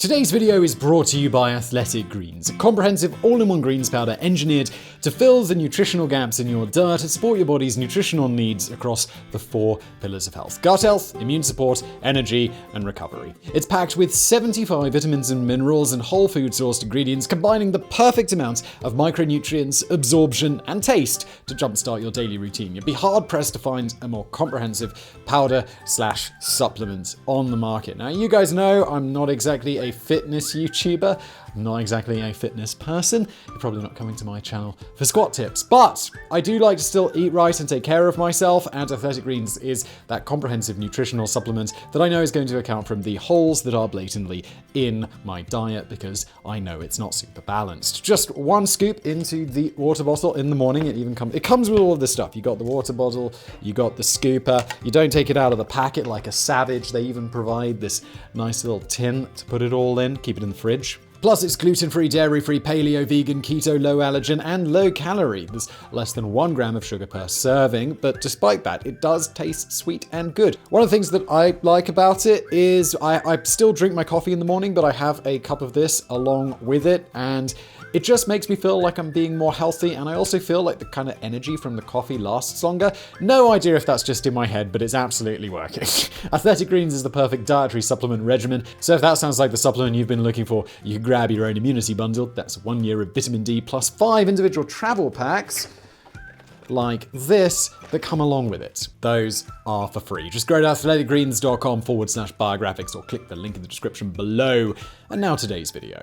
Today's video is brought to you by Athletic Greens, a comprehensive all-in-one greens powder engineered to fill the nutritional gaps in your diet and support your body's nutritional needs across the 4 pillars of health: gut health, immune support, energy, and recovery. It's packed with 75 vitamins and minerals and whole food sourced ingredients, combining the perfect amount of micronutrients, absorption, and taste to jumpstart your daily routine. You'd be hard-pressed to find a more comprehensive powder/supplement on the market. Now, you guys know I'm not exactly a fitness YouTuber. I'm not exactly a fitness person. You're probably not coming to my channel for squat tips, but I do like to still eat right and take care of myself, and Athletic Greens is that comprehensive nutritional supplement that I know is going to account for the holes that are blatantly in my diet, because I know it's not super balanced. Just 1 scoop into the water bottle in the morning. It comes with all of this stuff. You got the water bottle, you got the scooper. You don't take it out of the packet like a savage. They even provide this nice little tin to put it all in, keep it in the fridge. Plus, it's gluten-free, dairy-free, paleo, vegan, keto, low allergen, and low calorie. There's less than 1 gram of sugar per serving, but despite that, it does taste sweet and good. One of the things that I like about it is I still drink my coffee in the morning, but I have a cup of this along with it, and it just makes me feel like I'm being more healthy, and I also feel like the kind of energy from the coffee lasts longer. No idea if that's just in my head, but it's absolutely working. Athletic Greens is the perfect dietary supplement regimen, so if that sounds like the supplement you've been looking for, you can grab your own immunity bundle. That's 1 year of vitamin D plus 5 individual travel packs like this that come along with it. Those are for free. Just go to athleticgreens.com/biographics or click the link in the description below. And now today's video.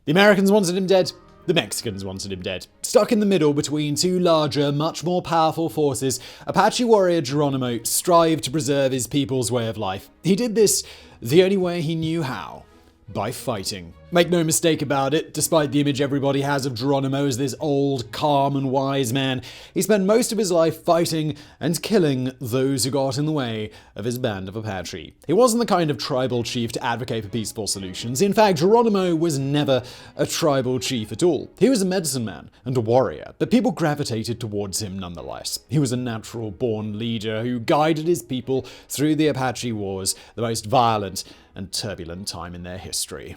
The Americans wanted him dead. The Mexicans wanted him dead. Stuck in the middle between 2 larger, much more powerful forces, Apache warrior Geronimo strived to preserve his people's way of life. He did this the only way he knew how: by fighting. Make no mistake about it, despite the image everybody has of Geronimo as this old, calm and wise man, he spent most of his life fighting and killing those who got in the way of his band of Apache. He wasn't the kind of tribal chief to advocate for peaceful solutions. In fact, Geronimo was never a tribal chief at all. He was a medicine man and a warrior, but people gravitated towards him nonetheless. He was a natural-born leader who guided his people through the Apache Wars, the most violent and turbulent time in their history.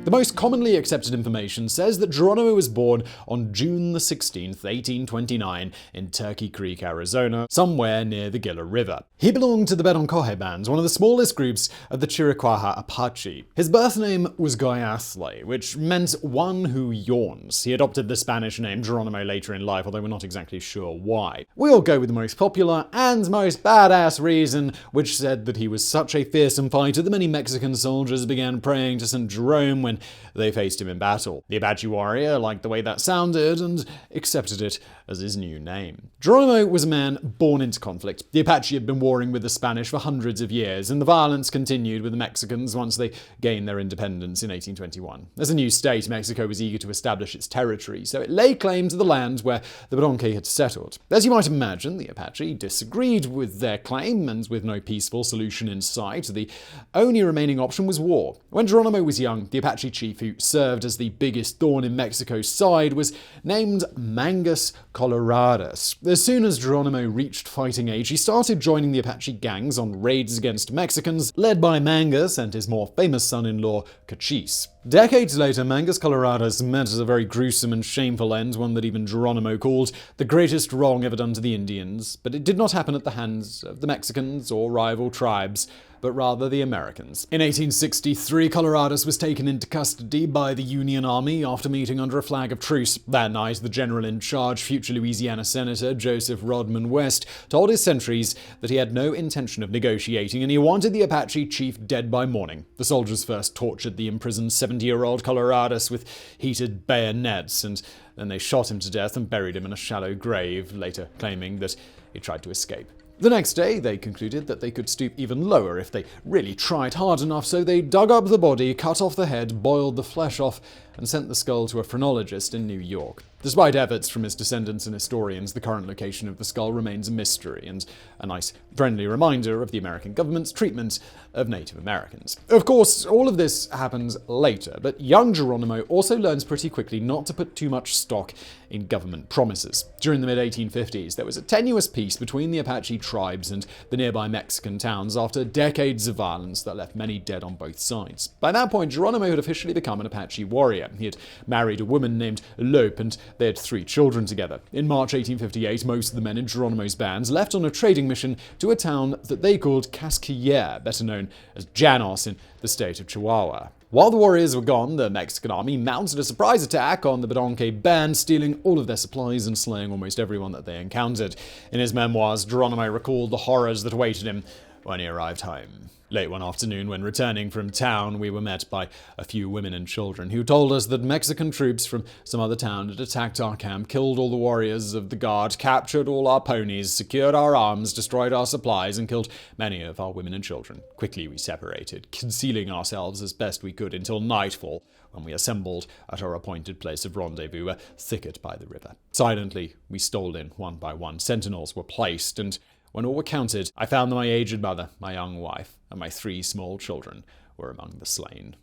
The most commonly accepted information says that Geronimo was born on June the 16th, 1829, in Turkey Creek, Arizona, somewhere near the Gila River. He belonged to the Bedonkohe band, one of the smallest groups of the Chiricahua Apache. His birth name was Gayathle, which meant one who yawns. He adopted the Spanish name Geronimo later in life, although we're not exactly sure why. We'll go with the most popular and most badass reason, which said that he was such a fearsome fighter that many Mexican soldiers began praying to St. Jerome when they faced him in battle. The Apache warrior liked the way that sounded and accepted it as his new name. Geronimo was a man born into conflict. The Apache had been warring with the Spanish for hundreds of years, and the violence continued with the Mexicans once they gained their independence in 1821. As a new state, Mexico was eager to establish its territory, so it laid claim to the land where the Bedonkohe had settled. As you might imagine, the Apache disagreed with their claim, and with no peaceful solution in sight, the only remaining option was war. When Geronimo was young, the Apache chief who served as the biggest thorn in Mexico's side was named Mangus Coloradus. As soon as Geronimo reached fighting age, he started joining the Apache gangs on raids against Mexicans, led by Mangus and his more famous son-in-law, Cochise. Decades later, Mangus Coloradus met a very gruesome and shameful end, one that even Geronimo called the greatest wrong ever done to the Indians. But it did not happen at the hands of the Mexicans or rival tribes, but rather the Americans. In 1863, Coloradus was taken into custody by the Union Army after meeting under a flag of truce. That night, the general in charge, future Louisiana Senator Joseph Rodman West, told his sentries that he had no intention of negotiating, and he wanted the Apache chief dead by morning. The soldiers first tortured the imprisoned 70-year-old Coloradus with heated bayonets, and then they shot him to death and buried him in a shallow grave, later claiming that he tried to escape. The next day, they concluded that they could stoop even lower if they really tried hard enough, so they dug up the body, cut off the head, boiled the flesh off, and sent the skull to a phrenologist in New York. Despite efforts from his descendants and historians, the current location of the skull remains a mystery and a nice, friendly reminder of the American government's treatment of Native Americans. Of course, all of this happens later, but young Geronimo also learns pretty quickly not to put too much stock in government promises. During the mid-1850s, there was a tenuous peace between the Apache tribes and the nearby Mexican towns after decades of violence that left many dead on both sides. By that point, Geronimo had officially become an Apache warrior. He had married a woman named Lope, and they had 3 children together. In March 1858, most of the men in Geronimo's bands left on a trading mission to a town that they called Casquiller, better known as Janos in the state of Chihuahua. While the warriors were gone, the Mexican army mounted a surprise attack on the Bedonque band, stealing all of their supplies and slaying almost everyone that they encountered. In his memoirs, Geronimo recalled the horrors that awaited him when he arrived home. Late one afternoon, when returning from town, we were met by a few women and children who told us that Mexican troops from some other town had attacked our camp, killed all the warriors of the guard, captured all our ponies, secured our arms, destroyed our supplies, and killed many of our women and children. Quickly we separated, concealing ourselves as best we could until nightfall, when we assembled at our appointed place of rendezvous, a thicket by the river. Silently, we stole in one by one. Sentinels were placed, and when all were counted, I found that my aged mother, my young wife, and my 3 small children were among the slain.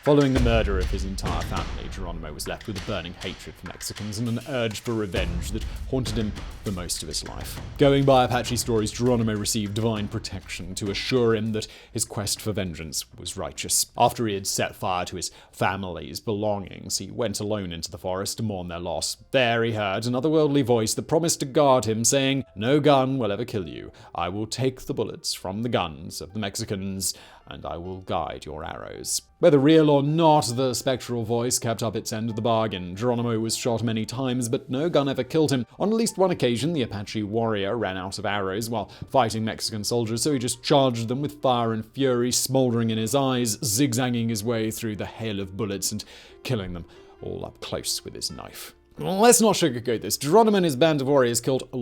Following the murder of his entire family, Geronimo was left with a burning hatred for Mexicans and an urge for revenge that haunted him for most of his life. Going by Apache stories, Geronimo received divine protection to assure him that his quest for vengeance was righteous. After he had set fire to his family's belongings, he went alone into the forest to mourn their loss. There he heard an otherworldly voice that promised to guard him, saying, "No gun will ever kill you. I will take the bullets from the guns of the Mexicans, and I will guide your arrows." Whether real or not, the spectral voice kept up its end of the bargain. Geronimo was shot many times, but no gun ever killed him. On at least one occasion, the Apache warrior ran out of arrows while fighting Mexican soldiers, so he just charged them with fire and fury smoldering in his eyes, zigzagging his way through the hail of bullets and killing them all up close with his knife. Let's not sugarcoat this. Geronimo and his band of warriors killed a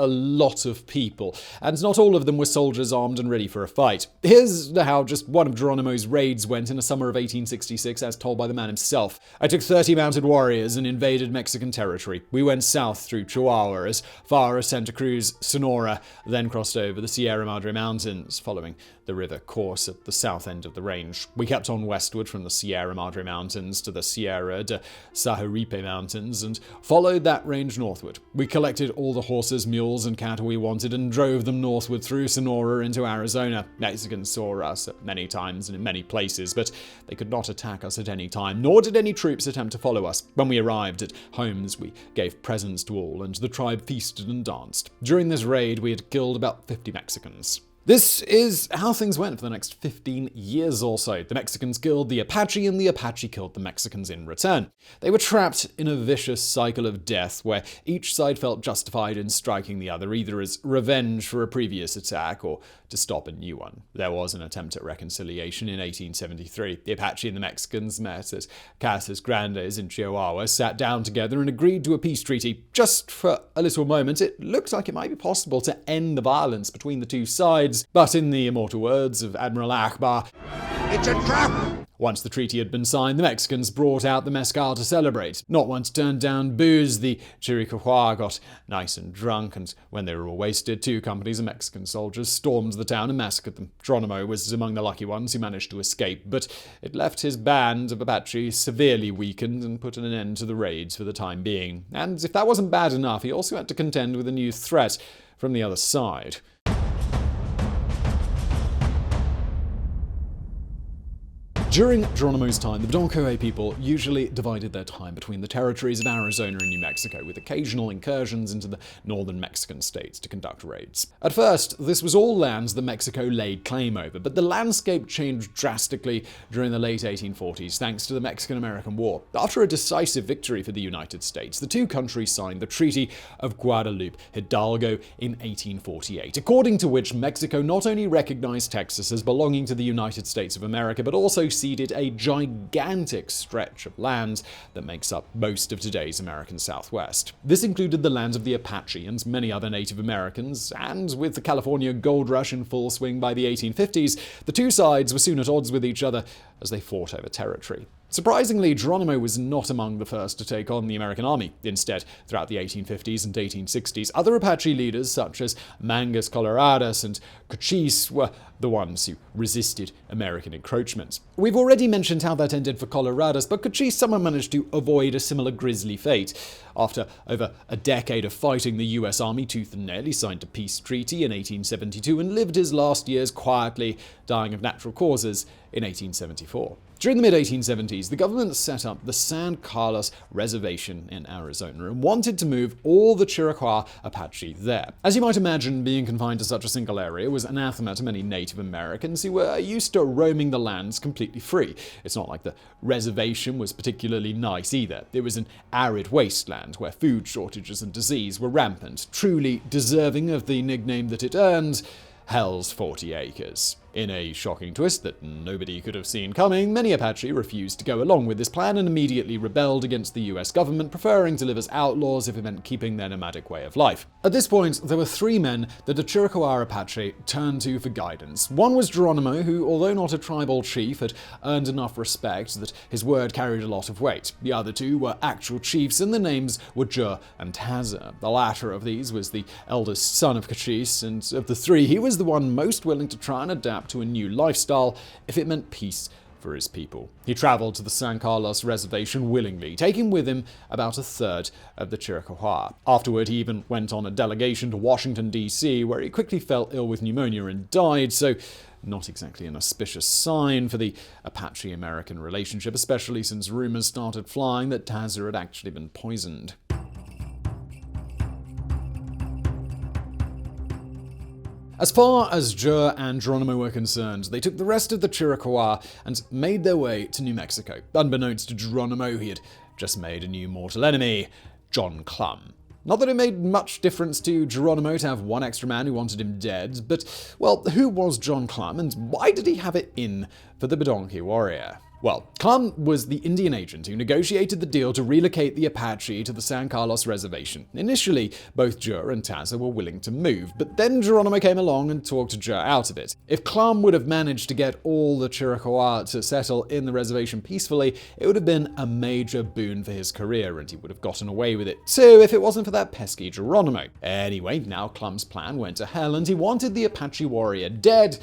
lot of people, and not all of them were soldiers armed and ready for a fight. Here's how just one of Geronimo's raids went in the summer of 1866, as told by the man himself. "I took 30 mounted warriors and invaded Mexican territory. We went south through Chihuahua as far as Santa Cruz, Sonora, then crossed over the Sierra Madre Mountains, following the river course at the south end of the range. We kept on westward from the Sierra Madre Mountains to the Sierra de Saharipe Mountains and followed that range northward. We collected all the horses, mules, and cattle we wanted and drove them northward through Sonora into Arizona. Mexicans saw us at many times and in many places, but they could not attack us at any time, nor did any troops attempt to follow us. When we arrived at homes, we gave presents to all, and the tribe feasted and danced. During this raid, we had killed about 50 Mexicans." This is how things went for the next 15 years or so. The Mexicans killed the Apache, and the Apache killed the Mexicans in return. They were trapped in a vicious cycle of death where each side felt justified in striking the other, either as revenge for a previous attack or to stop a new one. There was an attempt at reconciliation in 1873. The Apache and the Mexicans met at Casas Grandes in Chihuahua, sat down together and agreed to a peace treaty. Just for a little moment, it looked like it might be possible to end the violence between the two sides. But in the immortal words of Admiral Akbar, "It's a trap!" Once the treaty had been signed, the Mexicans brought out the mezcal to celebrate. Not one to turn down booze, the Chiricahua got nice and drunk, and when they were all wasted, 2 companies of Mexican soldiers stormed the town and massacred them. Geronimo was among the lucky ones who managed to escape, but it left his band of Apache severely weakened and put an end to the raids for the time being. And if that wasn't bad enough, he also had to contend with a new threat from the other side. During Geronimo's time, the Bedonque people usually divided their time between the territories of Arizona and New Mexico, with occasional incursions into the northern Mexican states to conduct raids. At first, this was all lands that Mexico laid claim over, but the landscape changed drastically during the late 1840s thanks to the Mexican-American War. After a decisive victory for the United States, the two countries signed the Treaty of Guadalupe Hidalgo in 1848, according to which Mexico not only recognized Texas as belonging to the United States of America, but also ceded a gigantic stretch of land that makes up most of today's American Southwest. This included the lands of the Apache and many other Native Americans, and with the California gold rush in full swing by the 1850s, the two sides were soon at odds with each other as they fought over territory. Surprisingly, Geronimo was not among the first to take on the American army. Instead, throughout the 1850s and 1860s, other Apache leaders such as Mangus Coloradus and Cochise were the ones who resisted American encroachment. We've already mentioned how that ended for Coloradus, but Cochise somehow managed to avoid a similar grisly fate. After over a decade of fighting, the US Army tooth and nail, he signed a peace treaty in 1872 and lived his last years quietly, dying of natural causes in 1874. During the mid-1870s, the government set up the San Carlos Reservation in Arizona and wanted to move all the Chiricahua Apache there. As you might imagine, being confined to such a single area was anathema to many Native Americans who were used to roaming the lands completely free. It's not like the reservation was particularly nice either. It was an arid wasteland where food shortages and disease were rampant, truly deserving of the nickname that it earned, Hell's 40 Acres. In a shocking twist that nobody could have seen coming, many Apache refused to go along with this plan and immediately rebelled against the US government, preferring to live as outlaws if it meant keeping their nomadic way of life. At this point, there were three men that the Chiricahua Apache turned to for guidance. One was Geronimo, who, although not a tribal chief, had earned enough respect that his word carried a lot of weight. The other two were actual chiefs, and their names were Jur and Casa. The latter of these was the eldest son of Cochise, and of the three, he was the one most willing to try and adapt to a new lifestyle if it meant peace for his people. He traveled to the San Carlos Reservation willingly, taking with him about a third of the Chiricahua. Afterward, he even went on a delegation to Washington, D.C., where he quickly fell ill with pneumonia and died, so not exactly an auspicious sign for the Apache-American relationship, especially since rumors started flying that Casa had actually been poisoned. As far as Jur and Geronimo were concerned, they took the rest of the Chiricahua and made their way to New Mexico. Unbeknownst to Geronimo, he had just made a new mortal enemy, John Clum. Not that it made much difference to Geronimo to have one extra man who wanted him dead, but, well, who was John Clum and why did he have it in for the Bedonki warrior? Well, Clum was the Indian agent who negotiated the deal to relocate the Apache to the San Carlos Reservation. Initially, both Jur and Casa were willing to move, but then Geronimo came along and talked Jur out of it. If Clum would have managed to get all the Chiricahua to settle in the reservation peacefully, it would have been a major boon for his career, and he would have gotten away with it too if it wasn't for that pesky Geronimo. Anyway, now Clum's plan went to hell, and he wanted the Apache warrior dead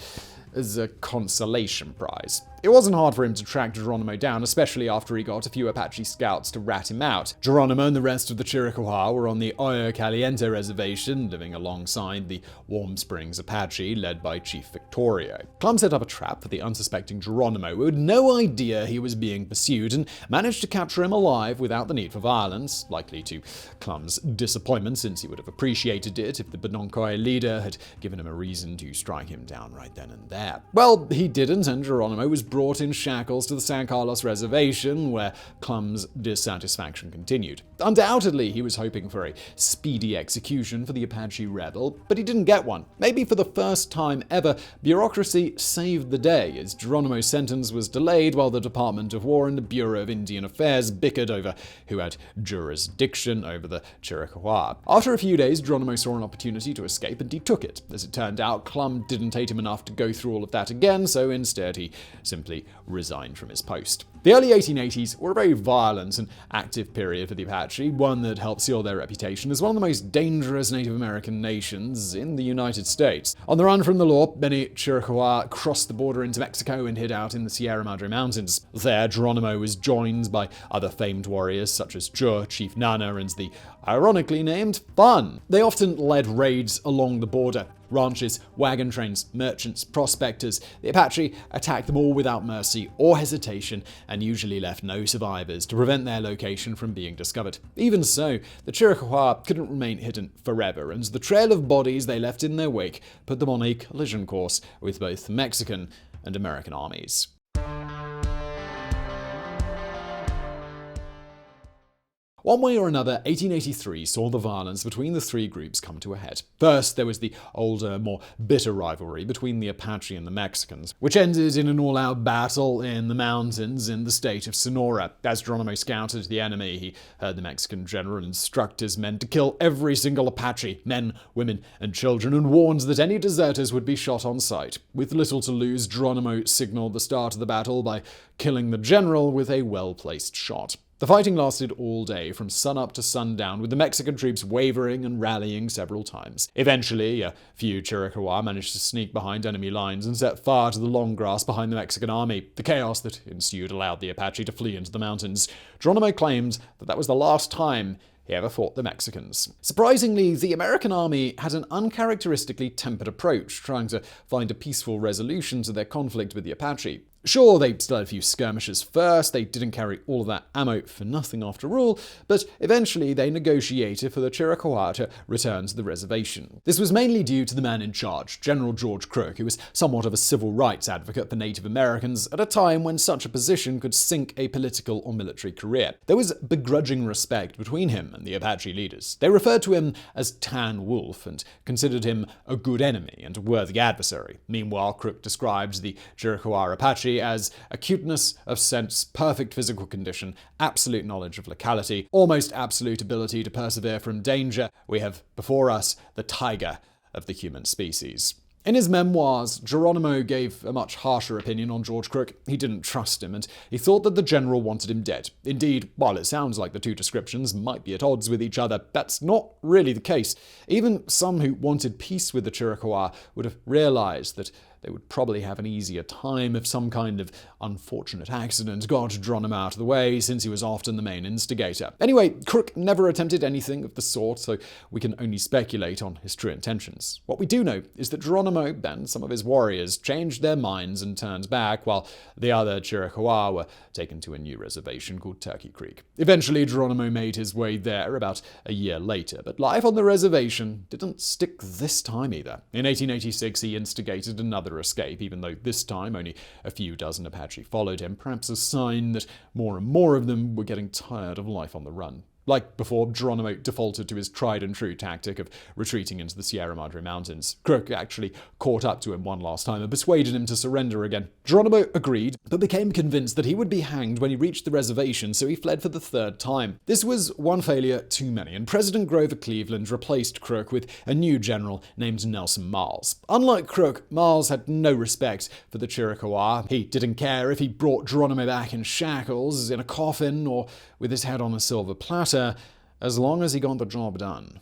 as a consolation prize. It wasn't hard for him to track Geronimo down, especially after he got a few Apache scouts to rat him out. Geronimo and the rest of the Chiricahua were on the Oyo Caliente Reservation, living alongside the Warm Springs Apache, led by Chief Victorio. Clum set up a trap for the unsuspecting Geronimo, who had no idea he was being pursued, and managed to capture him alive without the need for violence, likely to Clum's disappointment, since he would have appreciated it if the Bedonkoy leader had given him a reason to strike him down right then and there. Well, he didn't, and Geronimo was brought in shackles to the San Carlos Reservation, where Clum's dissatisfaction continued. Undoubtedly, he was hoping for a speedy execution for the Apache rebel, but he didn't get one. Maybe for the first time ever, bureaucracy saved the day, as Geronimo's sentence was delayed while the Department of War and the Bureau of Indian Affairs bickered over who had jurisdiction over the Chiricahua. After a few days, Geronimo saw an opportunity to escape, and he took it. As it turned out, Clum didn't hate him enough to go through all of that again, so instead he simply resigned from his post. The early 1880s were a very violent and active period for the Apache, one that helped seal their reputation as one of the most dangerous Native American nations in the United States. On the run from the law, many Chiricahua crossed the border into Mexico and hid out in the Sierra Madre Mountains. There, Geronimo was joined by other famed warriors such as Jur, Chief Nana, and the ironically named Fun. They often led raids along the border. Ranches, wagon trains, merchants, prospectors, the Apache attacked them all without mercy or hesitation, and usually left no survivors to prevent their location from being discovered. Even so, the Chiricahua couldn't remain hidden forever, and the trail of bodies they left in their wake put them on a collision course with both the Mexican and American armies. One way or another, 1883 saw the violence between the three groups come to a head. First, there was the older, more bitter rivalry between the Apache and the Mexicans, which ended in an all-out battle in the mountains in the state of Sonora. As Geronimo scouted the enemy, he heard the Mexican general instruct his men to kill every single Apache, men, women, and children, and warned that any deserters would be shot on sight. With little to lose, Geronimo signaled the start of the battle by killing the general with a well-placed shot. The fighting lasted all day, from sunup to sundown, with the Mexican troops wavering and rallying several times. Eventually, a few Chiricahua managed to sneak behind enemy lines and set fire to the long grass behind the Mexican army. The chaos that ensued allowed the Apache to flee into the mountains. Geronimo claimed that was the last time he ever fought the Mexicans. Surprisingly, the American army had an uncharacteristically tempered approach, trying to find a peaceful resolution to their conflict with the Apache. Sure, they still had a few skirmishes first, they didn't carry all of that ammo for nothing after all, but eventually they negotiated for the Chiricahua to return to the reservation. This was mainly due to the man in charge, General George Crook, who was somewhat of a civil rights advocate for Native Americans at a time when such a position could sink a political or military career. There was begrudging respect between him and the Apache leaders. They referred to him as Tan Wolf and considered him a good enemy and a worthy adversary. Meanwhile, Crook described the Chiricahua Apache as acuteness of sense, perfect physical condition, absolute knowledge of locality, almost absolute ability to persevere from danger. We have before us the tiger of the human species. In his memoirs, Geronimo gave a much harsher opinion on George Crook. He didn't trust him, and he thought that the general wanted him dead. Indeed, while it sounds like the two descriptions might be at odds with each other, that's not really the case. Even some who wanted peace with the Chiricahua would have realized that they would probably have an easier time if some kind of unfortunate accident got Geronimo out of the way, since he was often the main instigator. Anyway, Crook never attempted anything of the sort, so we can only speculate on his true intentions. What we do know is that Geronimo and some of his warriors changed their minds and turned back, while the other Chiricahua were taken to a new reservation called Turkey Creek. Eventually, Geronimo made his way there about a year later, but life on the reservation didn't stick this time either. In 1886, he instigated another escape, even though this time only a few dozen Apache followed him, perhaps a sign that more and more of them were getting tired of life on the run. Like before, Geronimo defaulted to his tried and true tactic of retreating into the Sierra Madre Mountains. Crook actually caught up to him one last time and persuaded him to surrender again. Geronimo agreed, but became convinced that he would be hanged when he reached the reservation, so he fled for the third time. This was one failure too many, and President Grover Cleveland replaced Crook with a new general named Nelson Miles. Unlike Crook, Miles had no respect for the Chiricahua. He didn't care if he brought Geronimo back in shackles, in a coffin, or with his head on a silver platter, as long as he got the job done.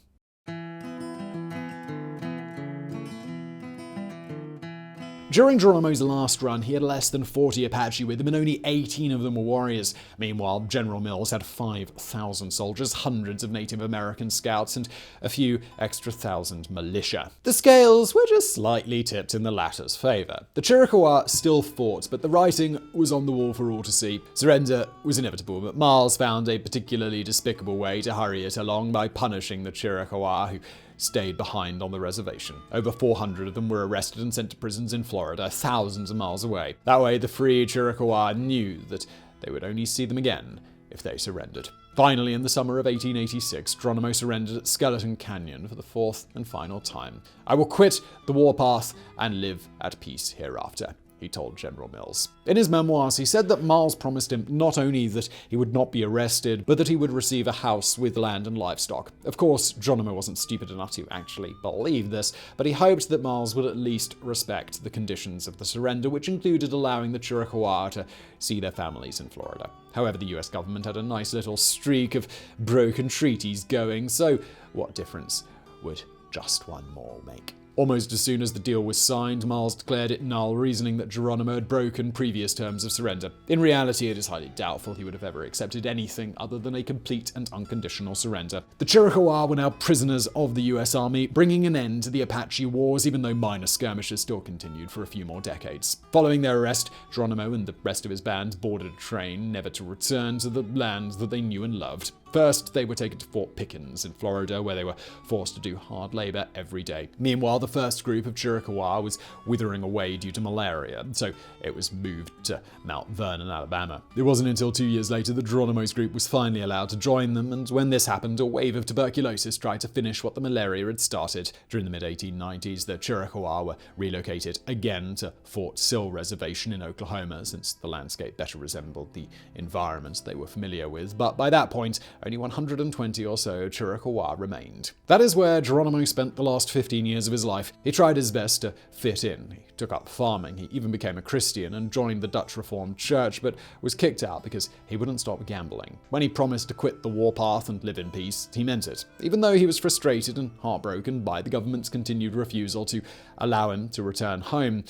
During Geronimo's last run, he had less than 40 Apache with him, and only 18 of them were warriors. Meanwhile, General Mills had 5,000 soldiers, hundreds of Native American scouts, and a few extra thousand militia. The scales were just slightly tipped in the latter's favor. The Chiricahua still fought, but the writing was on the wall for all to see. Surrender was inevitable, but Miles found a particularly despicable way to hurry it along by punishing the Chiricahua, who stayed behind on the reservation. Over 400 of them were arrested and sent to prisons in Florida, thousands of miles away. That way, the free Chiricahua knew that they would only see them again if they surrendered. Finally, in the summer of 1886, Geronimo surrendered at Skeleton Canyon for the fourth and final time. "I will quit the warpath and live at peace hereafter," he told General Mills. In his memoirs, he said that Miles promised him not only that he would not be arrested, but that he would receive a house with land and livestock. Of course, Geronimo wasn't stupid enough to actually believe this, but he hoped that Miles would at least respect the conditions of the surrender, which included allowing the Chiricahua to see their families in Florida. However, the US government had a nice little streak of broken treaties going, so what difference would just one more make? Almost as soon as the deal was signed, Miles declared it null, reasoning that Geronimo had broken previous terms of surrender. In reality, it is highly doubtful he would have ever accepted anything other than a complete and unconditional surrender. The Chiricahua were now prisoners of the US Army, bringing an end to the Apache Wars, even though minor skirmishes still continued for a few more decades. Following their arrest, Geronimo and the rest of his band boarded a train, never to return to the land that they knew and loved. First, they were taken to Fort Pickens in Florida, where they were forced to do hard labor every day. Meanwhile, the first group of Chiricahua was withering away due to malaria, so it was moved to Mount Vernon, Alabama. It wasn't until 2 years later that Geronimo's group was finally allowed to join them, and when this happened, a wave of tuberculosis tried to finish what the malaria had started. During the mid-1890s, the Chiricahua were relocated again to Fort Sill Reservation in Oklahoma, since the landscape better resembled the environment they were familiar with, but by that point, only 120 or so Chiricahua remained. That is where Geronimo spent the last 15 years of his life. He tried his best to fit in. He took up farming, he even became a Christian and joined the Dutch Reformed Church, but was kicked out because he wouldn't stop gambling. When he promised to quit the warpath and live in peace, he meant it, even though he was frustrated and heartbroken by the government's continued refusal to allow him to return home.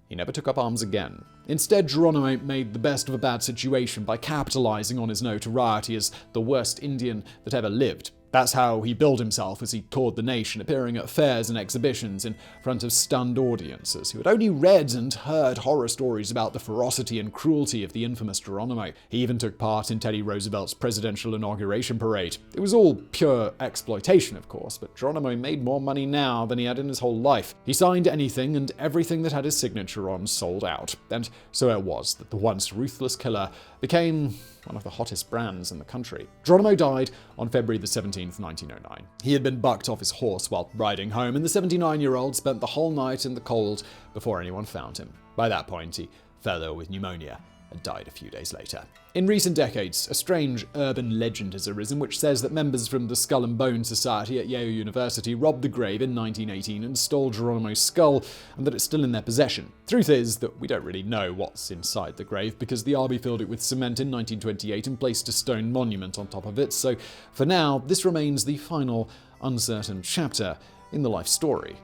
He never took up arms again. Instead, Geronimo made the best of a bad situation by capitalizing on his notoriety as the worst Indian that ever lived. That's how he billed himself as he toured the nation, appearing at fairs and exhibitions in front of stunned audiences who had only read and heard horror stories about the ferocity and cruelty of the infamous Geronimo. He even took part in Teddy Roosevelt's presidential inauguration parade. It was all pure exploitation, of course, but Geronimo made more money now than he had in his whole life. He signed anything and everything that had his signature on sold out. And so it was that the once ruthless killer became one of the hottest brands in the country. Geronimo died on February the 17th, 1909. He had been bucked off his horse while riding home, and the 79-year-old spent the whole night in the cold before anyone found him. By that point, he fell ill with pneumonia and died a few days later. In recent decades, a strange urban legend has arisen which says that members from the Skull and Bone Society at Yale University robbed the grave in 1918 and stole Geronimo's skull, and that it's still in their possession. Truth is that we don't really know what's inside the grave because the Army filled it with cement in 1928 and placed a stone monument on top of it, so for now, this remains the final uncertain chapter in the life story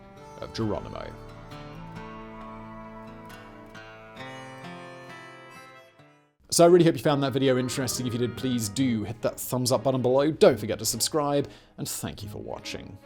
of Geronimo. So I really hope you found that video interesting. If you did, please do hit that thumbs up button below. Don't forget to subscribe, and thank you for watching.